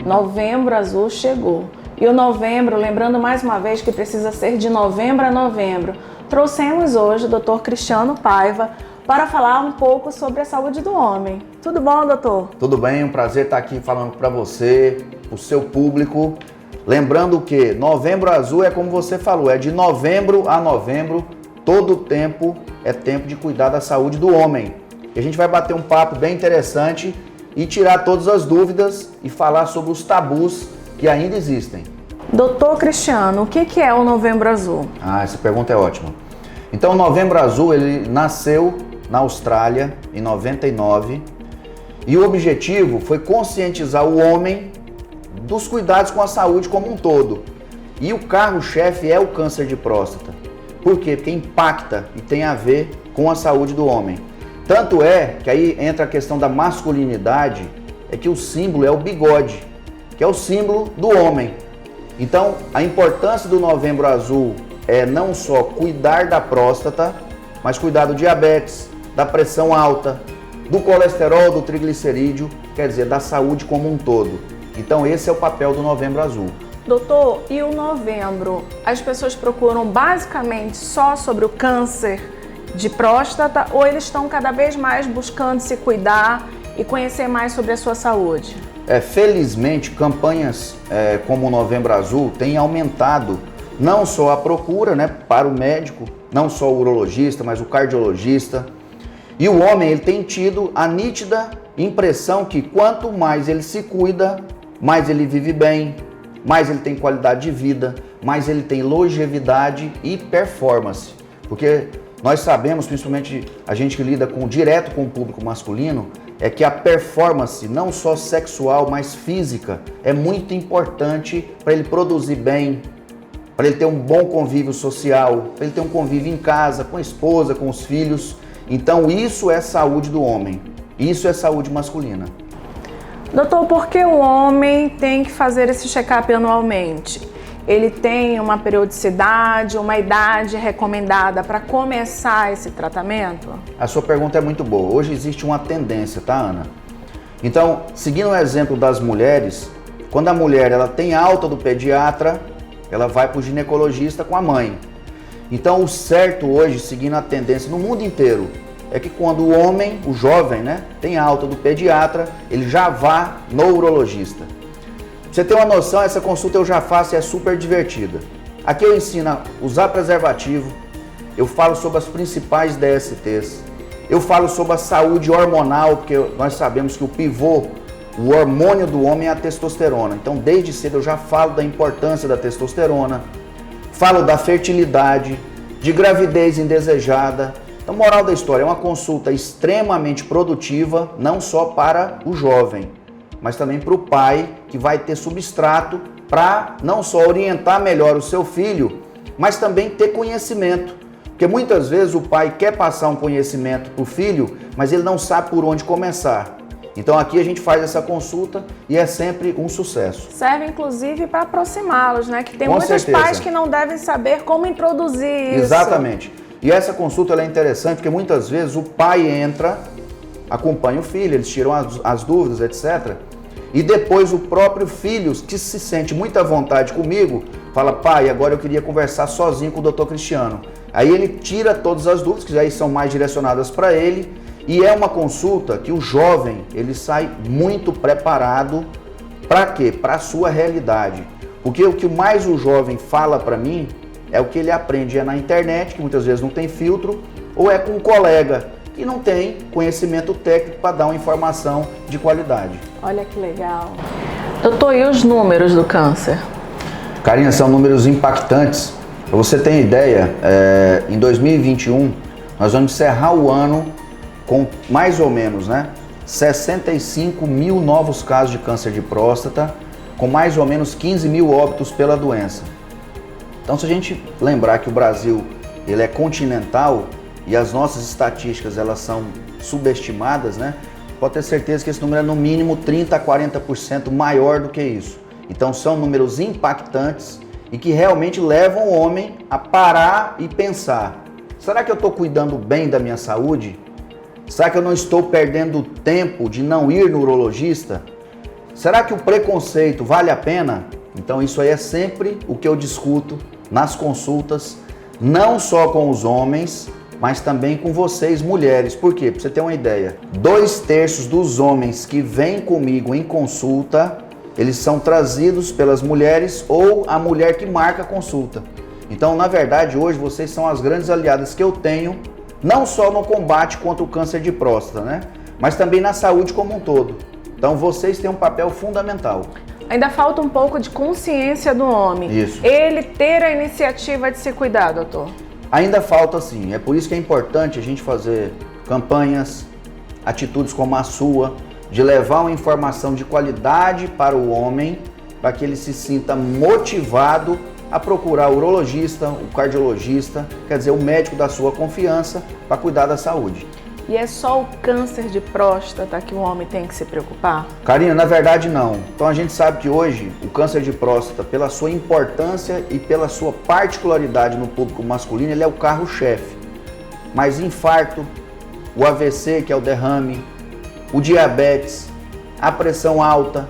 Novembro Azul chegou. E o novembro, lembrando mais uma vez que precisa ser de novembro a novembro, trouxemos hoje o Dr. Cristiano Paiva para falar um pouco sobre a saúde do homem. Tudo bom, doutor? Tudo bem, um prazer estar aqui falando para você, o seu público. Lembrando que Novembro Azul é como você falou, é de novembro a novembro, todo o tempo é tempo de cuidar da saúde do homem. E a gente vai bater um papo bem interessante e tirar todas as dúvidas e falar sobre os tabus que ainda existem. Doutor Cristiano, o que é o Novembro Azul? Essa pergunta é ótima. Então, o Novembro Azul, ele nasceu na Austrália em 99 e o objetivo foi conscientizar o homem dos cuidados com a saúde como um todo. E o carro-chefe é o câncer de próstata. Por quê? Porque impacta e tem a ver com a saúde do homem. Tanto é que aí entra a questão da masculinidade, é que o símbolo é o bigode, que é o símbolo do homem. Então, a importância do Novembro Azul é não só cuidar da próstata, mas cuidar do diabetes, da pressão alta, do colesterol, do triglicerídeo, quer dizer, da saúde como um todo. Então, esse é o papel do Novembro Azul. Doutor, e o novembro? As pessoas procuram basicamente só sobre o câncer de próstata ou eles estão cada vez mais buscando se cuidar e conhecer mais sobre a sua saúde? Felizmente, campanhas como o Novembro Azul têm aumentado não só a procura, para o médico, não só o urologista, mas o cardiologista. E o homem ele tem tido a nítida impressão que quanto mais ele se cuida, mais ele vive bem, mais ele tem qualidade de vida, mais ele tem longevidade e performance. Porque nós sabemos, principalmente a gente que lida direto com o público masculino, é que a performance, não só sexual, mas física, é muito importante para ele produzir bem, para ele ter um bom convívio social, para ele ter um convívio em casa, com a esposa, com os filhos. Então isso é saúde do homem, isso é saúde masculina. Doutor, por que o homem tem que fazer esse check-up anualmente? Ele tem uma periodicidade, uma idade recomendada para começar esse tratamento? A sua pergunta é muito boa. Hoje existe uma tendência, tá, Ana? Então, seguindo o exemplo das mulheres, quando a mulher ela tem alta do pediatra, ela vai para o ginecologista com a mãe. Então, o certo hoje, seguindo a tendência no mundo inteiro, é que quando o homem, o jovem, tem alta do pediatra, ele já vá no urologista. Pra você ter uma noção, essa consulta eu já faço e é super divertida. Aqui eu ensino a usar preservativo, eu falo sobre as principais DSTs, eu falo sobre a saúde hormonal, porque nós sabemos que o pivô, o hormônio do homem é a testosterona. Então, desde cedo eu já falo da importância da testosterona, falo da fertilidade, de gravidez indesejada. Então, moral da história, é uma consulta extremamente produtiva, não só para o jovem, mas também para o pai, que vai ter substrato para não só orientar melhor o seu filho, mas também ter conhecimento. Porque muitas vezes o pai quer passar um conhecimento para o filho, mas ele não sabe por onde começar. Então aqui a gente faz essa consulta e é sempre um sucesso. Serve inclusive para aproximá-los, Que tem Com muitos certeza. Pais que não devem saber como introduzir isso. Exatamente. E essa consulta ela é interessante porque muitas vezes o pai entra, acompanha o filho, eles tiram as dúvidas, etc. E depois o próprio filho, que se sente muito à vontade comigo, fala: pai, agora eu queria conversar sozinho com o Dr. Cristiano. Aí ele tira todas as dúvidas, que já são mais direcionadas para ele, e é uma consulta que o jovem, ele sai muito preparado. Para quê? Para a sua realidade. Porque o que mais o jovem fala para mim é o que ele aprende na internet, que muitas vezes não tem filtro, ou é com um colega que não tem conhecimento técnico para dar uma informação de qualidade. Olha que legal. Doutor, e os números do câncer? Karina, são números impactantes. Para você ter ideia, em 2021, nós vamos encerrar o ano com mais ou menos 65 mil novos casos de câncer de próstata, com mais ou menos 15 mil óbitos pela doença. Então, se a gente lembrar que o Brasil ele é continental e as nossas estatísticas elas são subestimadas, pode ter certeza que esse número é no mínimo 30 a 40% maior do que isso. Então, são números impactantes e que realmente levam o homem a parar e pensar: será que eu estou cuidando bem da minha saúde? Será que eu não estou perdendo tempo de não ir no urologista? Será que o preconceito vale a pena? Então isso aí é sempre o que eu discuto nas consultas, não só com os homens, mas também com vocês, mulheres. Por quê? Para você ter uma ideia, 2/3 dos homens que vêm comigo em consulta, eles são trazidos pelas mulheres ou a mulher que marca a consulta. Então, na verdade, hoje vocês são as grandes aliadas que eu tenho, não só no combate contra o câncer de próstata, né? Mas também na saúde como um todo. Então, vocês têm um papel fundamental. Ainda falta um pouco de consciência do homem. Isso. Ele ter a iniciativa de se cuidar, doutor. Ainda falta sim, é por isso que é importante a gente fazer campanhas, atitudes como a sua, de levar uma informação de qualidade para o homem, para que ele se sinta motivado a procurar o urologista, o cardiologista, quer dizer, o médico da sua confiança para cuidar da saúde. E é só o câncer de próstata que o homem tem que se preocupar? Karina, na verdade não. Então a gente sabe que hoje o câncer de próstata, pela sua importância e pela sua particularidade no público masculino, ele é o carro-chefe. Mas infarto, o AVC, que é o derrame, o diabetes, a pressão alta,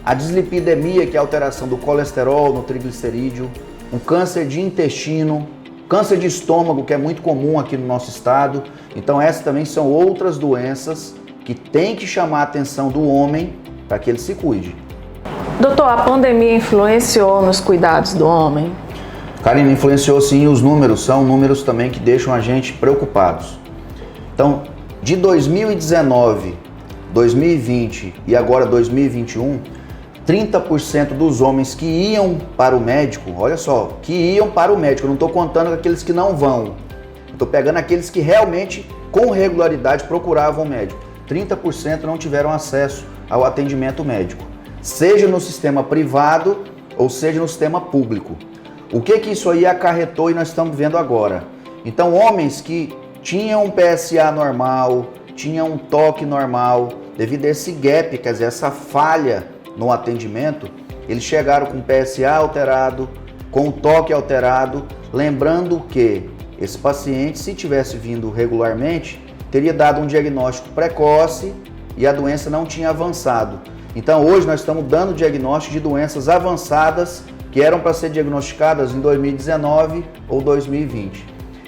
a dislipidemia, que é a alteração do colesterol no triglicerídeo, um câncer de intestino, câncer de estômago, que é muito comum aqui no nosso estado. Então essas também são outras doenças que tem que chamar a atenção do homem para que ele se cuide. Doutor, a pandemia influenciou nos cuidados do homem? Karina, influenciou sim, os números são números também que deixam a gente preocupados. Então, de 2019, 2020 e agora 2021, 30% dos homens que iam para o médico, olha só, que iam para o médico, eu não estou contando aqueles que não vão, estou pegando aqueles que realmente, com regularidade, procuravam o médico. 30% não tiveram acesso ao atendimento médico, seja no sistema privado ou seja no sistema público. O que isso aí acarretou e nós estamos vendo agora? Então, homens que tinham um PSA normal, tinham um toque normal, devido a esse gap, quer dizer, essa falha no atendimento, eles chegaram com o PSA alterado, com o toque alterado, lembrando que esse paciente, se tivesse vindo regularmente, teria dado um diagnóstico precoce e a doença não tinha avançado. Então hoje nós estamos dando diagnóstico de doenças avançadas que eram para ser diagnosticadas em 2019 ou 2020.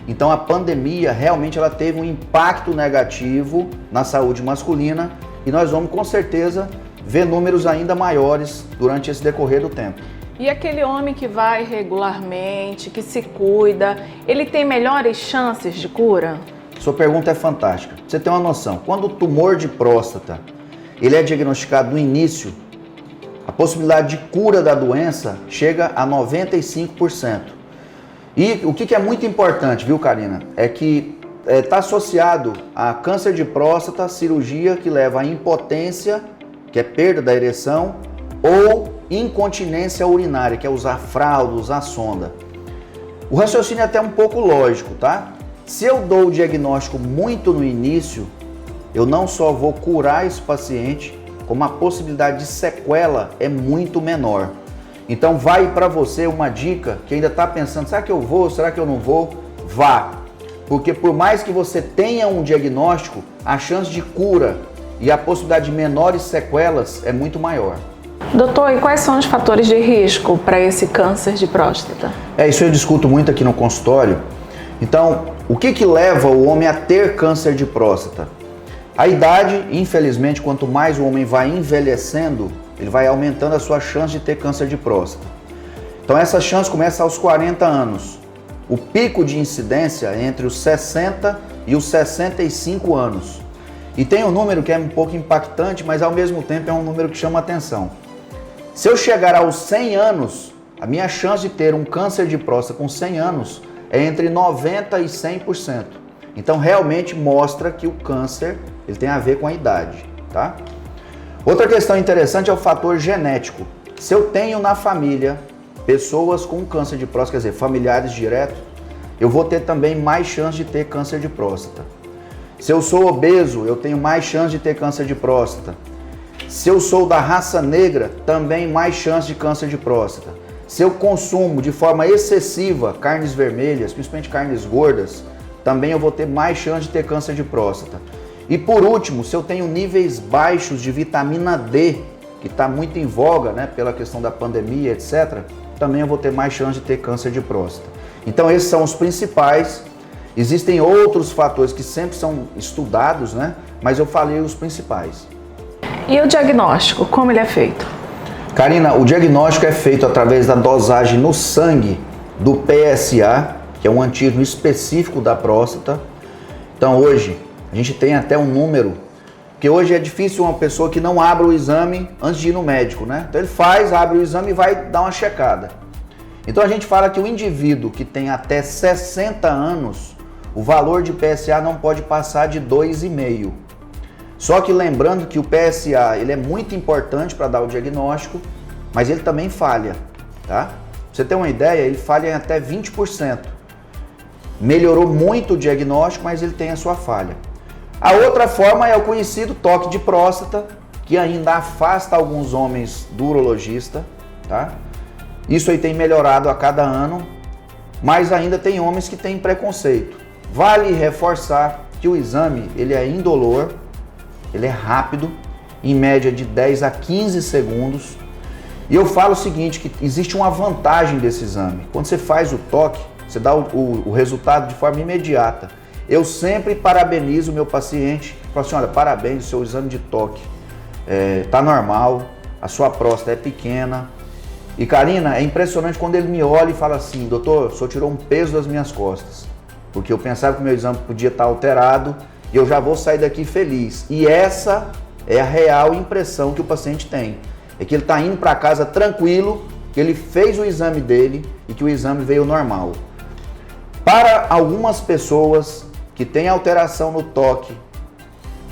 Então a pandemia realmente ela teve um impacto negativo na saúde masculina e nós vamos com certeza ver números ainda maiores durante esse decorrer do tempo. E aquele homem que vai regularmente, que se cuida, ele tem melhores chances de cura? Sua pergunta é fantástica. Pra você ter uma noção, quando o tumor de próstata ele é diagnosticado no início, a possibilidade de cura da doença chega a 95%. E o que é muito importante, viu, Karina, é que está associado a câncer de próstata, cirurgia que leva à impotência, que é perda da ereção, ou incontinência urinária, que é usar fralda, usar sonda. O raciocínio é até um pouco lógico, tá? Se eu dou o diagnóstico muito no início, eu não só vou curar esse paciente, como a possibilidade de sequela é muito menor. Então vai para você uma dica que ainda está pensando, será que eu vou, será que eu não vou? Vá, porque por mais que você tenha um diagnóstico, a chance de cura e a possibilidade de menores sequelas é muito maior. Doutor, e quais são os fatores de risco para esse câncer de próstata? Isso eu discuto muito aqui no consultório. Então, o que leva o homem a ter câncer de próstata? A idade, infelizmente, quanto mais o homem vai envelhecendo, ele vai aumentando a sua chance de ter câncer de próstata. Então essa chance começa aos 40 anos. O pico de incidência é entre os 60 e os 65 anos. E tem um número que é um pouco impactante, mas ao mesmo tempo é um número que chama atenção. Se eu chegar aos 100 anos, a minha chance de ter um câncer de próstata com 100 anos é entre 90% e 100%. Então realmente mostra que o câncer ele tem a ver com a idade, tá? Outra questão interessante é o fator genético. Se eu tenho na família pessoas com câncer de próstata, quer dizer, familiares diretos, eu vou ter também mais chance de ter câncer de próstata. Se eu sou obeso, eu tenho mais chance de ter câncer de próstata. Se eu sou da raça negra, também mais chance de câncer de próstata. Se eu consumo de forma excessiva carnes vermelhas, principalmente carnes gordas, também eu vou ter mais chance de ter câncer de próstata. E por último, se eu tenho níveis baixos de vitamina D, que está muito em voga, né, pela questão da pandemia, etc., também eu vou ter mais chance de ter câncer de próstata. Então esses são os principais. Existem outros fatores que sempre são estudados, né, mas eu falei os principais. E o diagnóstico, como ele é feito? Karina, o diagnóstico é feito através da dosagem no sangue do PSA, que é um antígeno específico da próstata. Então hoje a gente tem até um número, porque hoje é difícil uma pessoa que não abra o exame antes de ir no médico, né? Então ele abre o exame e vai dar uma checada. Então a gente fala que o indivíduo que tem até 60 anos, o valor de PSA não pode passar de 2,5. Só que lembrando que o PSA ele é muito importante para dar o diagnóstico, mas ele também falha, tá? Pra você ter uma ideia, ele falha em até 20%. Melhorou muito o diagnóstico, mas ele tem a sua falha. A outra forma é o conhecido toque de próstata, que ainda afasta alguns homens do urologista, tá? Isso aí tem melhorado a cada ano, mas ainda tem homens que têm preconceito. Vale reforçar que o exame ele é indolor, ele é rápido, em média de 10 a 15 segundos. E eu falo o seguinte, que existe uma vantagem desse exame. Quando você faz o toque, você dá o resultado de forma imediata. Eu sempre parabenizo o meu paciente, falo assim, olha, parabéns, o seu exame de toque tá normal, a sua próstata é pequena. E Karina, é impressionante quando ele me olha e fala assim, doutor, o senhor tirou um peso das minhas costas, porque eu pensava que o meu exame podia estar alterado e eu já vou sair daqui feliz. E essa é a real impressão que o paciente tem, é que ele está indo para casa tranquilo, que ele fez o exame dele e que o exame veio normal. Para algumas pessoas que têm alteração no toque,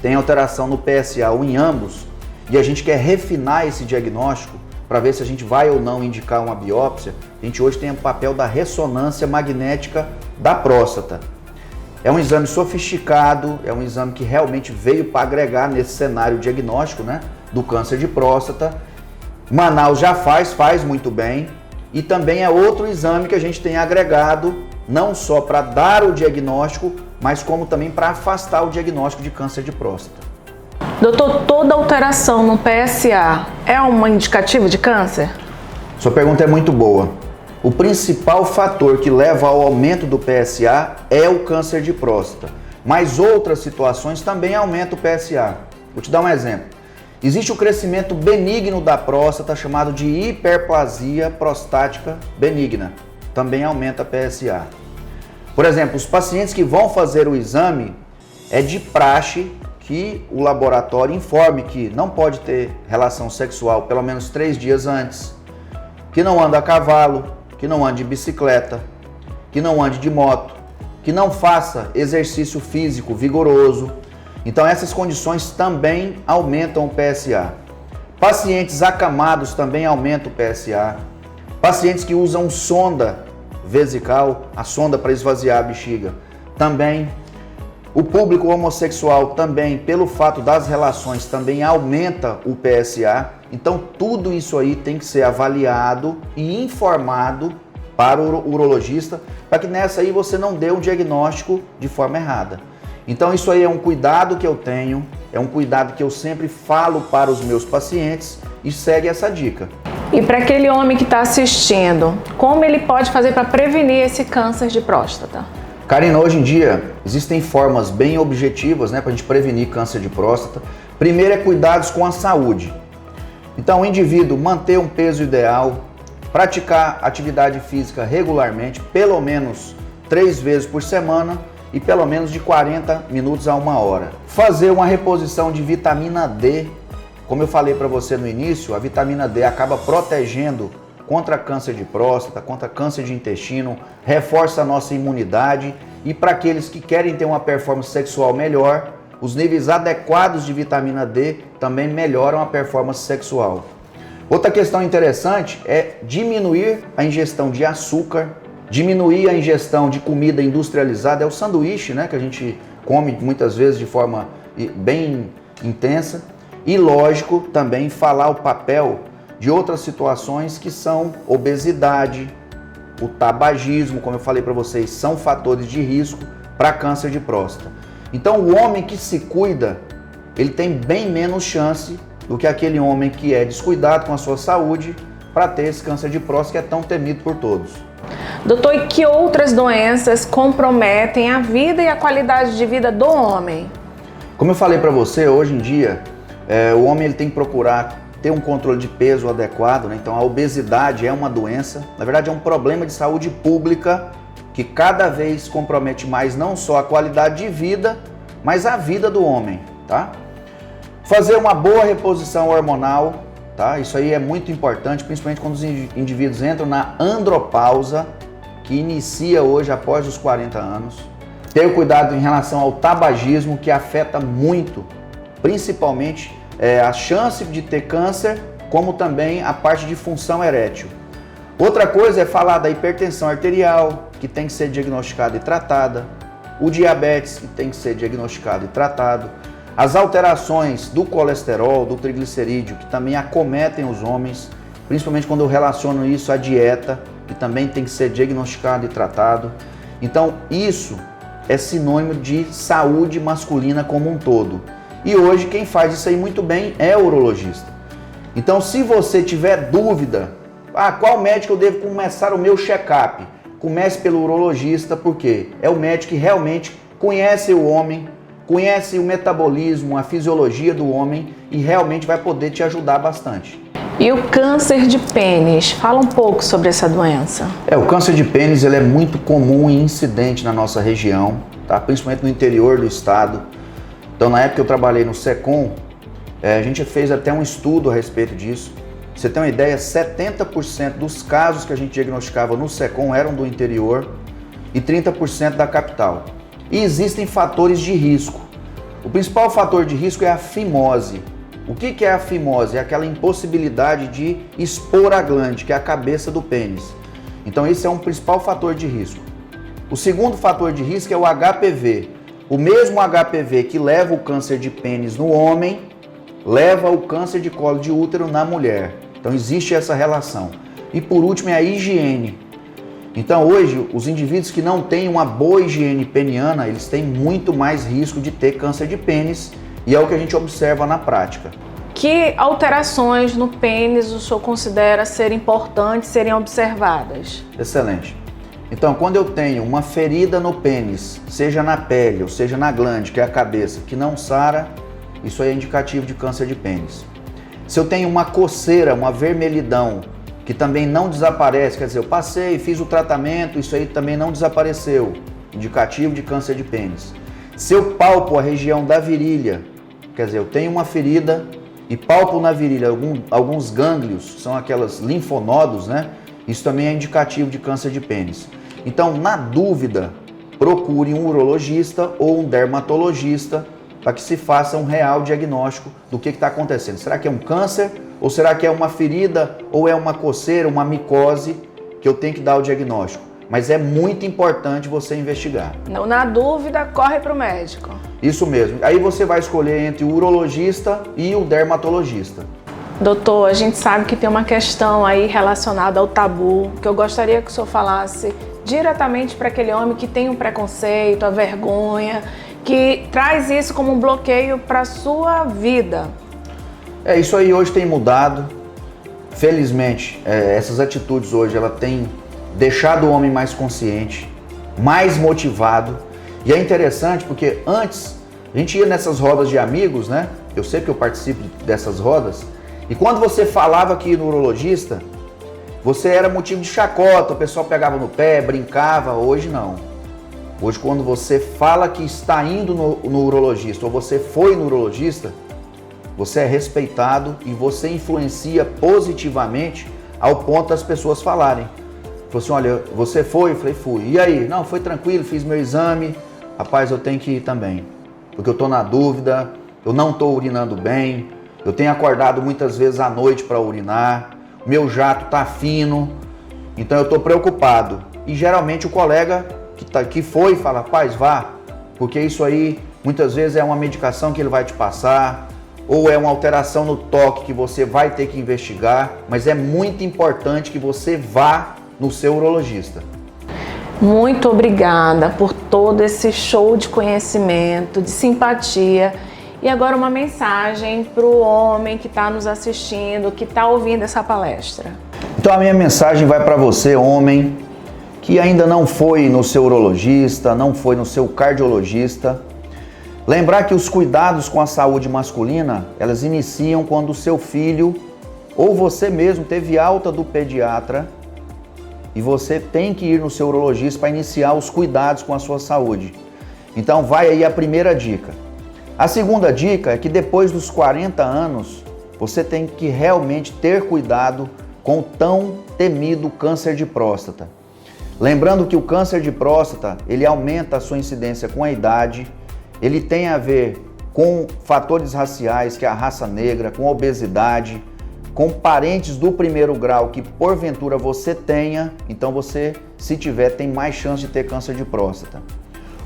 tem alteração no PSA ou em ambos, e a gente quer refinar esse diagnóstico para ver se a gente vai ou não indicar uma biópsia, a gente hoje tem o papel da ressonância magnética da próstata. É um exame sofisticado, é um exame que realmente veio para agregar nesse cenário diagnóstico, né, do câncer de próstata. Manaus já faz muito bem, e também é outro exame que a gente tem agregado, não só para dar o diagnóstico, mas como também para afastar o diagnóstico de câncer de próstata. Doutor, toda alteração no PSA é um indicativo de câncer? Sua pergunta é muito boa. O principal fator que leva ao aumento do PSA é o câncer de próstata, mas outras situações também aumentam o PSA. Vou te dar um exemplo. Existe o crescimento benigno da próstata, chamado de hiperplasia prostática benigna. Também aumenta a PSA. Por exemplo, os pacientes que vão fazer o exame, é de praxe que o laboratório informe que não pode ter relação sexual pelo menos 3 dias antes, que não anda a cavalo, que não ande de bicicleta, que não ande de moto, que não faça exercício físico vigoroso. Então essas condições também aumentam o PSA. Pacientes acamados também aumentam o PSA. Pacientes que usam sonda vesical, a sonda para esvaziar a bexiga, também. O público homossexual também, pelo fato das relações, também aumenta o PSA. Então tudo isso aí tem que ser avaliado e informado para o urologista, para que nessa aí você não dê um diagnóstico de forma errada. Então isso aí é um cuidado que eu tenho, é um cuidado que eu sempre falo para os meus pacientes e segue essa dica. E para aquele homem que está assistindo, como ele pode fazer para prevenir esse câncer de próstata? Karina, hoje em dia existem formas bem objetivas, né, para a gente prevenir câncer de próstata. Primeiro é cuidados com a saúde. Então o indivíduo manter um peso ideal, praticar atividade física regularmente, pelo menos 3 vezes por semana e pelo menos de 40 minutos a 1 hora. Fazer uma reposição de vitamina D. Como eu falei para você no início, a vitamina D acaba protegendo contra câncer de próstata, contra câncer de intestino, reforça a nossa imunidade e para aqueles que querem ter uma performance sexual melhor, os níveis adequados de vitamina D também melhoram a performance sexual. Outra questão interessante é diminuir a ingestão de açúcar, diminuir a ingestão de comida industrializada, é o sanduíche, né, que a gente come muitas vezes de forma bem intensa. E lógico, também falar o papel de outras situações que são obesidade, o tabagismo, como eu falei para vocês, são fatores de risco para câncer de próstata. Então o homem que se cuida, ele tem bem menos chance do que aquele homem que é descuidado com a sua saúde para ter esse câncer de próstata que é tão temido por todos. Doutor, e que outras doenças comprometem a vida e a qualidade de vida do homem? Como eu falei para você, hoje em dia, o homem ele tem que procurar ter um controle de peso adequado, né? Então a obesidade é uma doença, na verdade é um problema de saúde pública que cada vez compromete mais não só a qualidade de vida, mas a vida do homem, tá? Fazer uma boa reposição hormonal, tá? Isso aí é muito importante, principalmente quando os indivíduos entram na andropausa, que inicia hoje após os 40 anos. Ter cuidado em relação ao tabagismo, que afeta muito, principalmente a chance de ter câncer, como também a parte de função erétil. Outra coisa é falar da hipertensão arterial, que tem que ser diagnosticada e tratada, o diabetes, que tem que ser diagnosticado e tratado, as alterações do colesterol, do triglicerídeo, que também acometem os homens, principalmente quando eu relaciono isso à dieta, que também tem que ser diagnosticado e tratado. Então, isso é sinônimo de saúde masculina como um todo. E hoje quem faz isso aí muito bem é o urologista. Então, se você tiver dúvida, qual médico eu devo começar o meu check-up? Comece pelo urologista, porque é o médico que realmente conhece o homem, conhece o metabolismo, a fisiologia do homem e realmente vai poder te ajudar bastante. E o câncer de pênis? Fala um pouco sobre essa doença. O câncer de pênis ele é muito comum e incidente na nossa região, tá? Principalmente no interior do estado. Então, na época que eu trabalhei no SECOM, a gente fez até um estudo a respeito disso. Pra você ter uma ideia, 70% dos casos que a gente diagnosticava no SECOM eram do interior e 30% da capital. E existem fatores de risco. O principal fator de risco é a fimose. O que é a fimose? É aquela impossibilidade de expor a glande, que é a cabeça do pênis. Então esse é um principal fator de risco. O segundo fator de risco é o HPV. O mesmo HPV que leva o câncer de pênis no homem, leva o câncer de colo de útero na mulher. Então existe essa relação. E por último é a higiene. Então hoje os indivíduos que não têm uma boa higiene peniana, eles têm muito mais risco de ter câncer de pênis e é o que a gente observa na prática. Que alterações no pênis o senhor considera ser importantes serem observadas? Excelente. Então quando eu tenho uma ferida no pênis, seja na pele ou seja na glande, que é a cabeça, que não sara, isso aí é indicativo de câncer de pênis. Se eu tenho uma coceira, uma vermelhidão, que também não desaparece, quer dizer, eu passei, fiz o tratamento, isso aí também não desapareceu, indicativo de câncer de pênis. Se eu palpo a região da virilha, quer dizer, eu tenho uma ferida e palpo na virilha alguns gânglios, são aquelas linfonodos, né? Isso também é indicativo de câncer de pênis. Então, na dúvida, procure um urologista ou um dermatologista para que se faça um real diagnóstico do que está acontecendo. Será que é um câncer ou será que é uma ferida ou é uma coceira, uma micose que eu tenho que dar o diagnóstico? Mas é muito importante você investigar. Não, na dúvida, corre para o médico. Isso mesmo. Aí você vai escolher entre o urologista e o dermatologista. Doutor, a gente sabe que tem uma questão aí relacionada ao tabu, que eu gostaria que o senhor falasse diretamente para aquele homem que tem um preconceito, a vergonha, que traz isso como um bloqueio para a sua vida. Isso aí hoje tem mudado. Felizmente, essas atitudes hoje ela tem deixado o homem mais consciente, mais motivado. E é interessante porque antes a gente ia nessas rodas de amigos, né? Eu sei que eu participo dessas rodas. E quando você falava que ia no urologista, você era motivo de chacota, o pessoal pegava no pé, brincava. Hoje não. Hoje quando você fala que está indo no urologista ou você foi no urologista, você é respeitado e você influencia positivamente ao ponto das pessoas falarem. Falou assim, olha, você foi? Eu falei, fui. E aí? Não, foi tranquilo, fiz meu exame. Rapaz, eu tenho que ir também. Porque eu estou na dúvida, eu não estou urinando bem, eu tenho acordado muitas vezes à noite para urinar, meu jato está fino, então eu estou preocupado. E geralmente o colega que foi fala, rapaz, vá, porque isso aí muitas vezes é uma medicação que ele vai te passar, ou é uma alteração no toque que você vai ter que investigar, mas é muito importante que você vá no seu urologista. Muito obrigada por todo esse show de conhecimento, de simpatia E agora uma mensagem para o homem que está nos assistindo, que está ouvindo essa palestra. Então a minha mensagem vai para você, homem, que ainda não foi no seu urologista, não foi no seu cardiologista. Lembrar que os cuidados com a saúde masculina, elas iniciam quando o seu filho ou você mesmo teve alta do pediatra e você tem que ir no seu urologista para iniciar os cuidados com a sua saúde. Então vai aí a primeira dica. A segunda dica é que depois dos 40 anos, você tem que realmente ter cuidado com o tão temido câncer de próstata. Lembrando que o câncer de próstata, ele aumenta a sua incidência com a idade, ele tem a ver com fatores raciais, que é a raça negra, com obesidade, com parentes do primeiro grau que porventura você tenha, então você, se tiver, tem mais chance de ter câncer de próstata.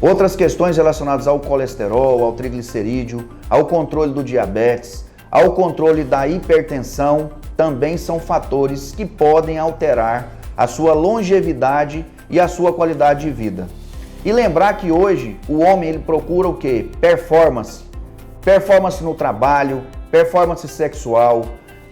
Outras questões relacionadas ao colesterol, ao triglicerídeo, ao controle do diabetes, ao controle da hipertensão, também são fatores que podem alterar a sua longevidade e a sua qualidade de vida. E lembrar que hoje o homem ele procura o quê? Performance. Performance no trabalho, performance sexual,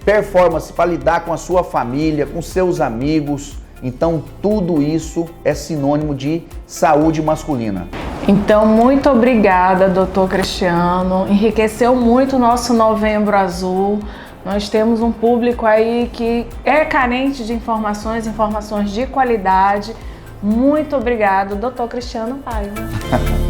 performance para lidar com a sua família, com seus amigos. Então tudo isso é sinônimo de saúde masculina. Então, muito obrigada, doutor Cristiano. Enriqueceu muito o nosso Novembro Azul. Nós temos um público aí que é carente de informações de qualidade. Muito obrigado, doutor Cristiano Paiva.